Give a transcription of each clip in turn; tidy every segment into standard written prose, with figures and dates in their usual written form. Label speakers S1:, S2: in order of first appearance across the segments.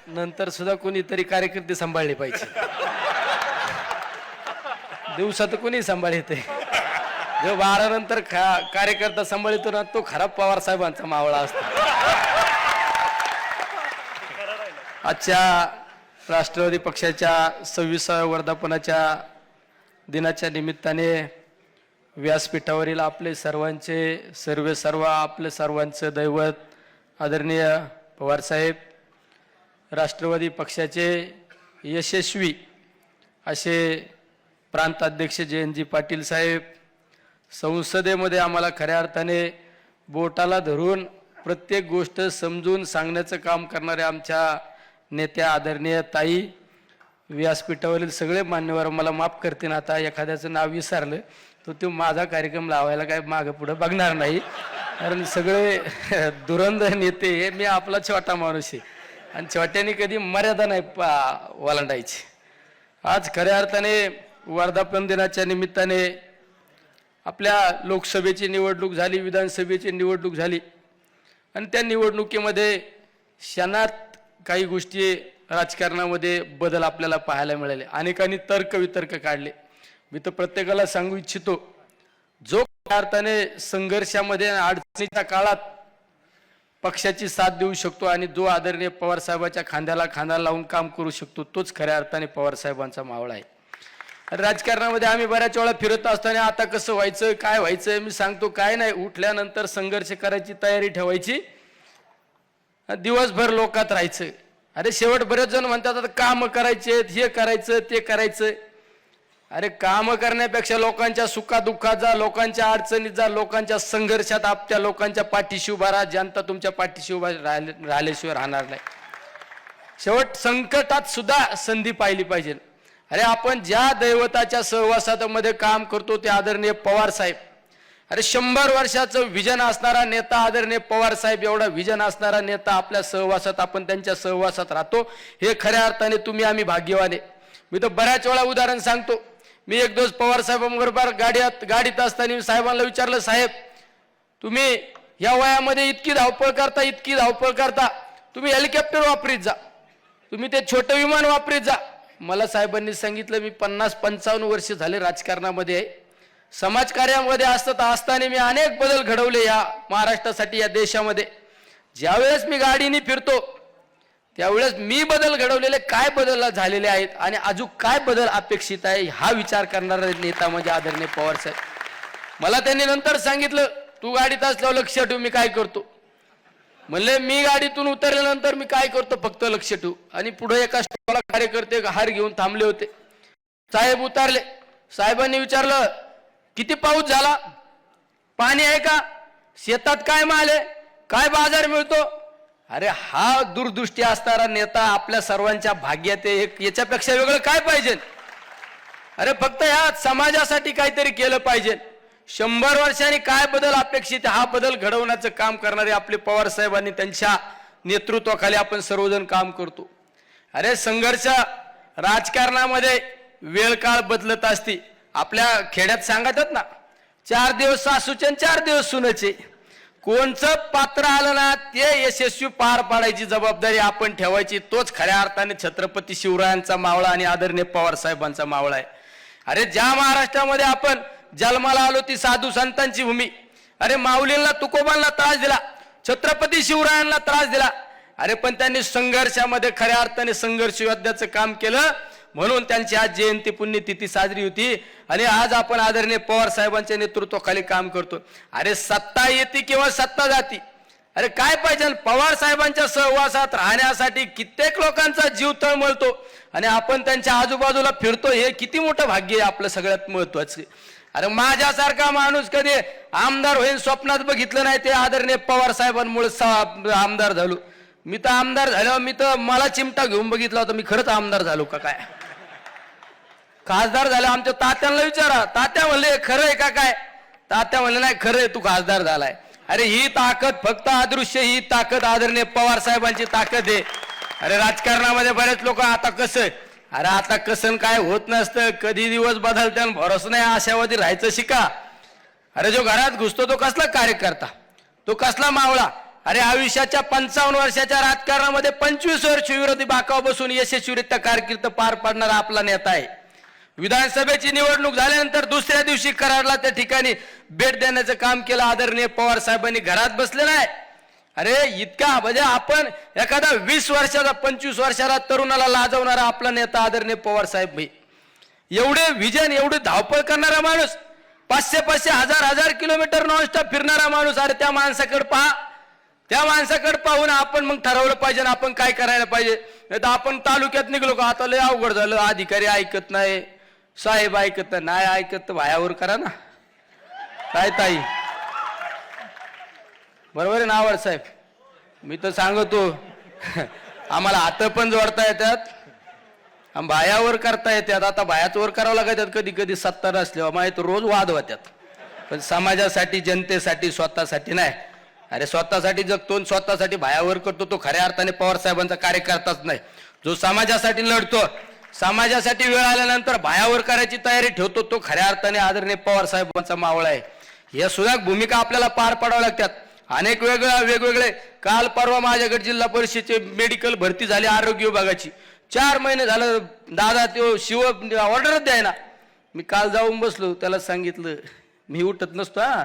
S1: नंतर सुद्धा कोणीतरी कार्यकर्ते सांभाळले पाहिजे. दिवसात कोणी सांभाळते, जो 12 नंतर कार्यकर्ता सांभाळतो ना तो खराब पवार साहेबांचा मावळा असतो. आजच्या राष्ट्रवादी पक्षाच्या 26व्या वर्धापनाच्या दिनाच्या निमित्ताने व्यासपीठावरील आपले सर्व आपले सर्वांचं दैवत आदरणीय पवारसाहेब, राष्ट्रवादी पक्षाचे यशस्वी असे प्रांताध्यक्ष जयंतजी पाटील साहेब, संसदेमध्ये आम्हाला खऱ्या अर्थाने बोटाला धरून प्रत्येक गोष्ट समजून सांगण्याचं काम करणारे आमच्या नेत्या आदरणीय ताई, व्यासपीठावरील सगळे मान्यवर मला माफ करतील. आता एखाद्याचं नाव विसरलं तर तो माझा कार्यक्रम लावायला काय मागं पुढं बघणार नाही, कारण सगळे धुरंधर नेते हे, मी आपला छोटा माणूस आहे आणि छोट्याने कधी मर्यादा नाही ओलांडायची. आज खऱ्या अर्थाने वर्धापन दिनाच्या निमित्ताने आपल्या लोकसभेची निवडणूक झाली, विधानसभेची निवडणूक झाली आणि त्या निवडणुकीमध्ये क्षणात काही गोष्टी राजकारणामध्ये बदल आपल्याला पाहायला मिळाले. अनेकांनी तर्कवितर्क काढले. मी तर प्रत्येकाला सांगू इच्छितो, जो अर्थाने संघर्षामध्ये अडचणीच्या काळात पक्षाची साथ देऊ शकतो आणि जो आदरणीय पवार साहेबांच्या खांद्याला खांदा लावून काम करू शकतो, तोच खऱ्या अर्थाने पवार साहेबांचा मावळा आहे. राजकारणामध्ये आम्ही बऱ्याच वेळा फिरत असताना आता कसं व्हायचं, काय व्हायचं, मी सांगतो काय नाही, उठल्यानंतर संघर्ष करायची तयारी ठेवायची, दिवसभर लोकात राहायचं. अरे शेवट बरेच जण म्हणतात आता काम करायचे, हे करायचं ते करायचं. अरे काम करण्यापेक्षा लोकांच्या सुखादुःखात जा, लोकांच्या अडचणीत जा, लोकांच्या संघर्षात आपल्या लोकांच्या पाठीशी उभा राहा. जनता तुमच्या पाठीशी उभा राहिल्याशिवाय राहणार नाही. शेवट संकटात सुद्धा संधी पाहिली पाहिजे. अरे आपण ज्या दैवताच्या सहवासामध्ये काम करतो ते आदरणीय पवार साहेब, अरे 100 वर्षाचं विजन असणारा नेता आदरणीय पवार साहेब, एवढा विजन असणारा नेता आपल्या सहवासात, आपण त्यांच्या सहवासात राहतो, हे खऱ्या अर्थाने तुम्ही आम्ही भाग्यवान आहे. मी तर बऱ्याच वेळा उदाहरण सांगतो. मी एक दिवस पवार साहेबांबरोबर गाडीत असताना साहेबांना विचारलं, साहेब तुम्ही या वयामध्ये इतकी धावपळ करता, तुम्ही हेलिकॉप्टर वापरीत जा, तुम्ही ते छोटं विमान वापरीत जा. मला साहेबांनी सांगितलं, मी 50-55 वर्ष झाले राजकारणामध्ये आहे, समाजकार्यामध्ये असताना मी अनेक बदल घडवले या महाराष्ट्रासाठी, या देशामध्ये. ज्यावेळेस मी गाडीने फिरतो त्यावेळेस मी बदल घडवलेले काय बदल झालेले आहेत आणि अजून काय बदल अपेक्षित आहे, हा विचार करणारा नेता म्हणजे आदरणीय पवार साहेब. मला त्यांनी नंतर सांगितलं, तू गाडीत असल्यावर लक्ष ठेव मी काय करतो. म्हणले मी गाडीतून उतरल्यानंतर मी काय करतो फक्त लक्ष ठेवू. आणि पुढे एका स्टॉलला कार्यकर्ते हार घेऊन थांबले होते. साहेब उतरले. साहेबांनी विचारलं, किती पाऊस झाला, पाणी आहे का, शेतात काय माल आहे, काय बाजार मिळतो. अरे हा दूरदृष्टी असणारा नेता आपल्या सर्वांच्या भाग्यात आहे. याच्यापेक्षा वेगळं काय पाहिजे. अरे फक्त ह्या समाजासाठी काहीतरी केलं पाहिजे. 100 वर्षांनी काय बदल अपेक्षित, हा बदल घडवण्याचं काम करणारे आपले पवार साहेबांनी, त्यांच्या नेतृत्वाखाली आपण सर्वजण काम करतो. अरे संघर्ष राजकारणामध्ये वेळ काळ बदलत असते. आपल्या खेड्यात सांगतात ना, 4 दिवस सासूचे 4 दिवस सुनेचे. कोणचं पात्र आलं ना ते यशस्वी पार पाडायची जबाबदारी आपण ठेवायची. तोच खऱ्या अर्थाने छत्रपती शिवरायांचा मावळा आणि आदरणीय पवार साहेबांचा मावळा आहे. अरे ज्या महाराष्ट्रामध्ये आपण जन्माला आलो ती साधू संतांची भूमी. अरे माऊलींना तुकोबांना त्रास दिला, छत्रपती शिवरायांना त्रास दिला. अरे पण त्यांनी संघर्षामध्ये खऱ्या अर्थाने संघर्ष योद्ध्याचं काम केलं, म्हणून त्यांची आज जयंती पुण्यतिथी साजरी होती. आणि आज आपण आदरणीय पवार साहेबांच्या नेतृत्वाखाली काम करतो. अरे सत्ता येते किंवा सत्ता जाती, अरे काय पाहिजे, पवार साहेबांच्या सहवासात राहण्यासाठी कित्येक लोकांचा जीव तळमळतो आणि आपण त्यांच्या आजूबाजूला फिरतो, हे किती मोठं भाग्य आहे आपलं सगळ्यात महत्वाचं. अरे माझ्यासारखा माणूस कधी आमदार होईल स्वप्नात बघितलं नाही, ते आदरणीय पवार साहेबांमुळे आमदार झालो. मी तर आमदार झाल्यावर मी तर मला चिमटा घेऊन बघितला होता, मी खरंच आमदार झालो का काय. खासदार झाले आमच्या तात्यांना विचारा, तात्या म्हणले खरं आहे का काय, तात्या म्हणले नाही खरं आहे तू खासदार झालाय. अरे ही ताकद फक्त अदृश्य, ही ताकद आदरणीय पवार साहेबांची ताकद आहे. अरे राजकारणामध्ये बरेच लोक आता कसं, अरे आता कसं काय होत नसतं, कधी दिवस बदलते भरोसा नाही, आशावादी राहायचं शिका. अरे जो घरात घुसतो तो कसला कार्यकर्ता, तो कसला मावळा. अरे आयुष्याच्या 55 वर्षाच्या राजकारणामध्ये 25 वर्ष विरोधी बाकावर बसून यशस्वीरित्या कारकीर्द पार पाडणारा आपला नेता आहे. विधानसभेची निवडणूक झाल्यानंतर दुसऱ्या दिवशी कराडला त्या ठिकाणी भेट देण्याचं काम केलं आदरणीय पवार साहेबांनी. घरात बसले नाही. अरे इतका म्हणजे आपण एखादा 20 वर्षाचा 25 वर्षाचा तरुणाला लाजवणारा आपला नेता आदरणीय पवार साहेब भाई. एवढे विजन, एवढे धावपळ करणारा माणूस, 500 1000 किलोमीटर नॉनस्टॉप फिरणारा माणूस. अरे त्या माणसाकडे पहा. त्या माणसाकडे पाहून आपण मग ठरवलं पाहिजे आपण काय करायला पाहिजे. नाही तर आपण तालुक्यात निघलो का आता लय अवघड झालं, अधिकारी ऐकत नाही, साहेब ऐकत नाही, ऐकत तर भायावर करा ना. काय ताई बरोबर आहे ना आवड साहेब. मी तर सांगतो आम्हाला हात पण जोडता येतात, भायावर करता येतात. आता भायाच वर करावं लागतात कधी कधी सत्ता नसल्यावर. माहिती रोज वाद होतात, पण समाजासाठी, जनतेसाठी, स्वतःसाठी नाही. अरे स्वतःसाठी जगतो, स्वतःसाठी भायावर करतो, तो खऱ्या अर्थाने पवार साहेबांचा कार्यकर्ताच नाही. जो समाजासाठी लढतो, समाजासाठी वेळ आल्यानंतर भायावर करायची तयारी ठेवतो, तो खऱ्या अर्थाने आदरणीय पवार साहेबांचा मावळा आहे. या सुद्धा भूमिका आपल्याला पार पाडाव्या लागतात. अनेक वेगवेगळे काल परवा माझ्याकडे जिल्हा परिषदेचे मेडिकल भरती झाली आरोग्य विभागाची. 4 महिने झालं दादा तो शिव ऑर्डरच द्याय ना. मी काल जाऊन बसलो, त्याला सांगितलं मी उठत नसतो, हा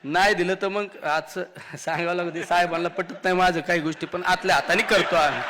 S1: नाही दिलं तर मग आज सांगावं लागतं. साहेबांना पटत नाही माझं काही गोष्टी, पण आतल्या हाताने करतो आम्ही.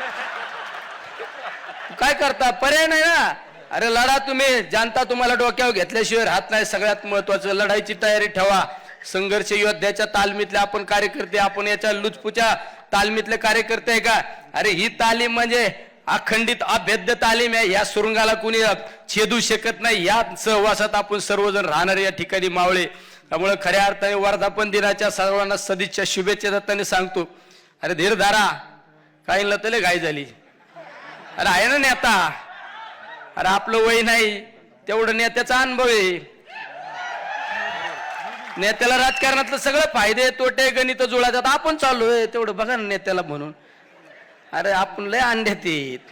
S1: काय करता, पर्याय नाही ना. अरे लढा तुम्ही, जनता तुम्हाला डोक्यावर घेतल्याशिवाय राहत नाही. सगळ्यात महत्वाचं लढाईची तयारी ठेवा. संघर्ष योद्ध्याच्या तालमीतले आपण कार्यकर्ते, आपण याच्या लुचपुच्या तालमीतले कार्यकर्ते आहे का. अरे ही तालीम म्हणजे अखंडित अभेद्य तालीम आहे. या सुरुंगाला कुणी छेदू शकत नाही. या सहवासात आपण सर्वजण राहणारे या ठिकाणी मावळे. त्यामुळे खऱ्या अर्थाने वर्धापन दिनाच्या सर्वांना सदिच्छा शुभेच्छा दत्ताने सांगतो. अरे धीर धारा, काही लतले घाई झाली. अरे आहे ना नेता. अरे आपलं वय नाही तेवढं नेत्याचा अनुभव आहे. नेत्याला राजकारणातलं सगळं फायदे तोटे गणित जुळतात. आपण चाललोय तेवढं बघा ना नेत्याला म्हणून. अरे आपण लय अंड्यात येत.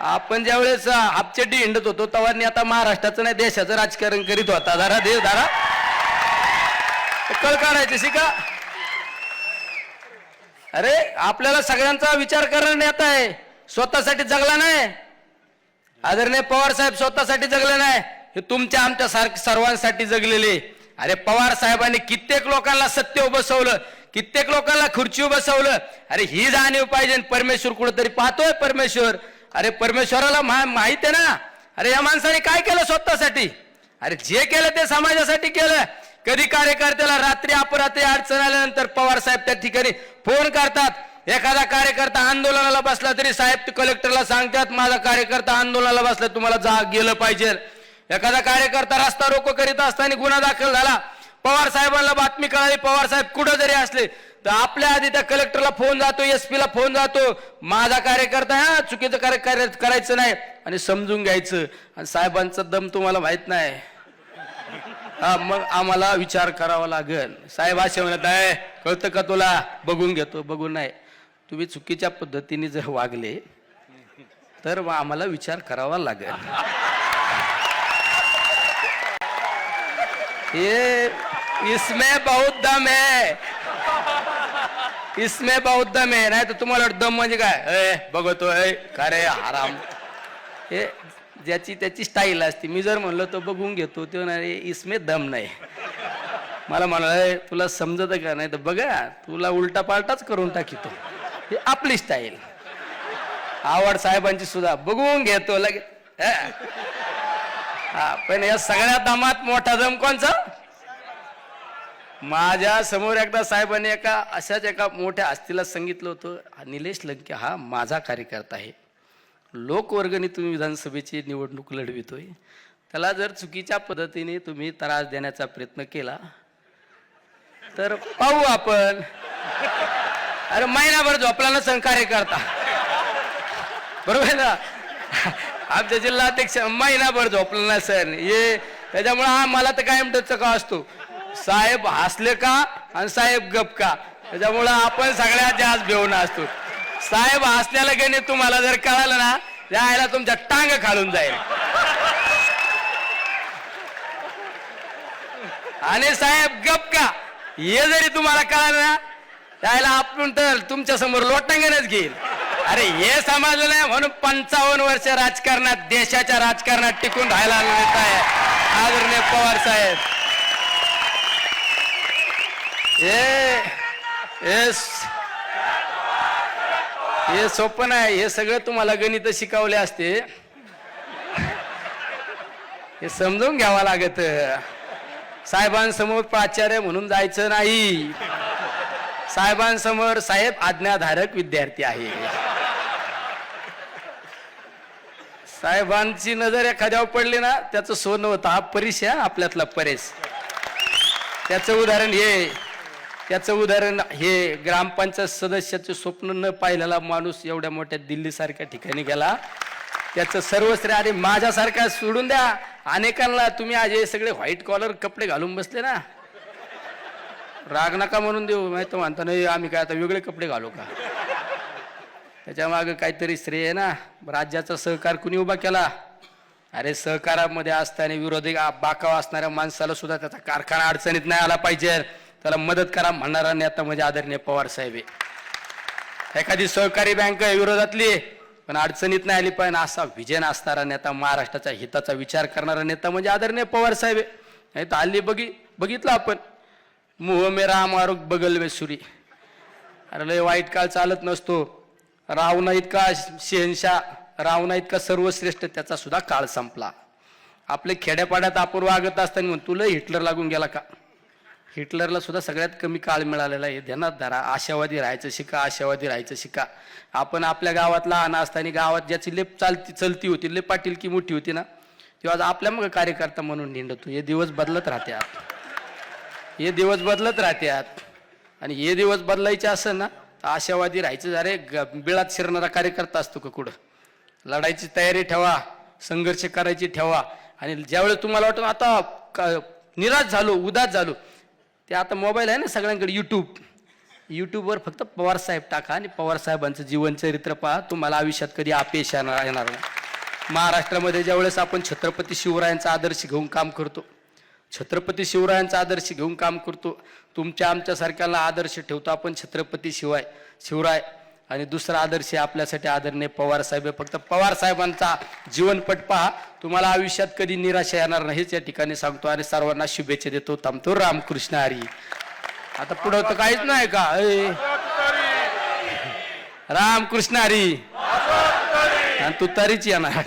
S1: आपण ज्यावेळेस आपचेडी हिंडत होतो तेव्हा नेता महाराष्ट्राचं नाही देशाचं राजकारण करीत होता. जरा देव धारा कळ काढायचे शिका. अरे आपल्याला सगळ्यांचा विचार करणारा नेता आहे. स्वतःसाठी जगला नाही. आदरणीय पवार साहेब स्वतःसाठी जगले नाही, हे तुमच्या आमच्या सर्वांसाठी जगलेले. अरे पवार साहेबांनी कित्येक लोकांना सत्तेवर बसवलं, कित्येक लोकांना खुर्चीवर बसवलं. अरे ही जाणीव पाहिजे. परमेश्वर कुठेतरी पाहतोय परमेश्वर. अरे परमेश्वराला माहित आहे ना. अरे या माणसाने काय केलं स्वतःसाठी. अरे जे केलं ते समाजासाठी केलं. कधी कार्यकर्त्याला रात्री अपरात्री अडचण आल्यानंतर पवार साहेब त्या ठिकाणी फोन करतात. एखादा कार्यकर्ता आंदोलनाला बसला तरी साहेब कलेक्टरला सांगतात माझा कार्यकर्ता आंदोलनाला बसला, तुम्हाला जा गेलं पाहिजे. एखादा कार्यकर्ता रस्ता रोको करीत असताना गुन्हा दाखल झाला, पवार साहेबांना बातमी कळाली, पवार साहेब कुठं जरी असले तर आपल्या आधी त्या कलेक्टरला फोन जातो, एसपी ला फोन जातो, माझा कार्यकर्ता हा चुकीचं करायचं नाही आणि समजून घ्यायचं. आणि साहेबांचा दम तुम्हाला माहित नाही. हा मग आम्हाला विचार करावा लागेल. साहेब असे म्हणत आहे कळतं का तुला, बघून घेतो. बघून नाही, तुम्ही चुकीच्या पद्धतीने जर वागले तर मग आम्हाला विचार करावा लागेल. ये इसमें बहुत दम है, इसमें बहुत दम है. नाही तर तुम्हाला दम म्हणजे काय बघतो का रे हराम. हे ज्याची त्याची स्टाईल असते. मी जर म्हणलं तर बघून घेतो, ते नाही इसमें दम नाही. मला म्हणाल तुला समजत का नाही तर बघा तुला उलटा पालटाच करून टाकीतो. ही आपली स्टाईल. आवड साहेबांची सुद्धा बघून घेतो लगेच. हा पण या सगळ्या दमात मोठा दम कोणचा. माझ्या समोर एकदा साहेबांनी अशाच एका मोठ्या हस्तीला सांगितलं होतं, निलेश लंके हा माझा कार्यकर्ता आहे, लोकवर्गणी तुम्ही विधानसभेची निवडणूक लढवितोय, त्याला जर चुकीच्या पद्धतीने तुम्ही त्रास देण्याचा प्रयत्न केला तर पाहू आपण. अरे महिनाभर झोपला नसेल कार्यकर्ता, बरोबर ना. आमच्या जिल्हाध्यक्ष महिनाभर झोपला नसेल हे. त्याच्यामुळे मला तर कायम का असतो साहेब हसले का आणि साहेब गप का. त्याच्यामुळं आपण सगळ्यात जास्त भेऊन असतो. साहेब हसल्याला गेले तुम्हाला जर कळालं ना यायला तुमच्या टांग खालून जाईल. आणि साहेब गप का हे जरी तुम्हाला कळालं ना त्याला आपण तर तुमच्या समोर लोटांगणच घेईल. अरे हे समजलं नाही म्हणून 55 वर्ष राजकारणात, देशाच्या राजकारणात टिकून राहायला नेता आहे आदरणीय पवार साहेब. हे सोपं आहे. हे सगळं तुम्हाला गणित शिकवले असते, हे समजून घ्यावं लागत. साहेबांसमोर प्राचार्य म्हणून जायचं नाही. साहेबांसमोर साहेब आज्ञाधारक विद्यार्थी आहे. साहेबांची नजर एखाद्यावर पडली ना त्याचं सोनं होतं. हा परेश आहे आपल्यातला परेश. त्याचं उदाहरण हे ग्रामपंचायत सदस्याचे स्वप्न न पाहिलेला माणूस एवढ्या मोठ्या दिल्ली सारख्या ठिकाणी गेला. त्याचं सर्वश्रेय. आणि माझ्यासारखा सोडून द्या, अनेकांना तुम्ही आज हे सगळे व्हाईट कॉलर कपडे घालून बसले ना, राग नका म्हणून देऊ. माहिती म्हणता नाही आम्ही काय आता वेगळे कपडे घालू का? त्याच्या मागे काहीतरी श्रेय आहे ना. राज्याचा सहकार कुणी उभा केला? अरे सहकारामध्ये असताना विरोधी बाकाव असणाऱ्या माणसाला सुद्धा त्याचा कारखाना अडचणीत नाही आला पाहिजे, त्याला मदत करा म्हणणारा नेता म्हणजे आदरणीय पवार साहेब आहे. एखादी सहकारी बँक आहे विरोधातली पण अडचणीत नाही आली पाहिजे असा विजन असणारा नेता, महाराष्ट्राच्या हिताचा विचार करणारा नेता म्हणजे आदरणीय पवार साहेब आहे. नाही तर हल्ली बघितलं आपण, मुह मेरा आमारुख बगल में सुरी. अरे लय वाईट काळ चालत नसतो. रावणा इतका शहनशाह, रावणा इतका सर्वश्रेष्ठ, त्याचा सुद्धा काळ संपला. आपले खेड्यापाड्यात आपण वागत असताना म्हणून तुला हिटलर लागून गेला का? हिटलरला सुद्धा सगळ्यात कमी काळ मिळालेला आहे. ध्यानात धरा. आशावादी राहायचं शिका, आशावादी राहायचं शिका. आपण आपल्या गावात लहान असताना गावात ज्याची लेप चलती होती, लेप पाटील की मोठी होती ना, तेव्हा आपल्या मग कार्यकर्ता म्हणून निंडतो. हे दिवस बदलत राहतात, हे दिवस बदलत राहतात. आणि हे दिवस बदलायचे असेल ना तर आशावादी राहायचं. अरे बिळात शिरणारा कार्यकर्ता असतो का कुठं? लढायची तयारी ठेवा, संघर्ष करायची ठेवा. आणि ज्यावेळेस तुम्हाला वाटतं आता निराश झालो, उदास झालो, ते आता मोबाईल आहे ना सगळ्यांकडे, यूट्यूबवर फक्त पवारसाहेब टाका आणि पवारसाहेबांचं जीवनचरित्र पहा. तुम्हाला आयुष्यात कधी अपयश येणार नाही. महाराष्ट्रामध्ये ज्यावेळेस आपण छत्रपती शिवरायांचा आदर्श घेऊन काम करतो, छत्रपती शिवरायांचा आदर्श घेऊन काम करतो, तुमच्या आमच्यासारख्याला आदर्श ठेवतो आपण छत्रपती शिवराय. आणि दुसरा आदर्श आपल्यासाठी आदरणीय पवार साहेब. फक्त पवार साहेबांचा जीवनपट पहा, तुम्हाला आयुष्यात कधी निराशा येणार नाही हेच या ठिकाणी सांगतो. आणि सर्वांना शुभेच्छा देतो. थांबतो. रामकृष्ण हरी. आता पुढं तर काहीच नाही का? रामकृष्ण हरी. आणि तू तरीच येणार.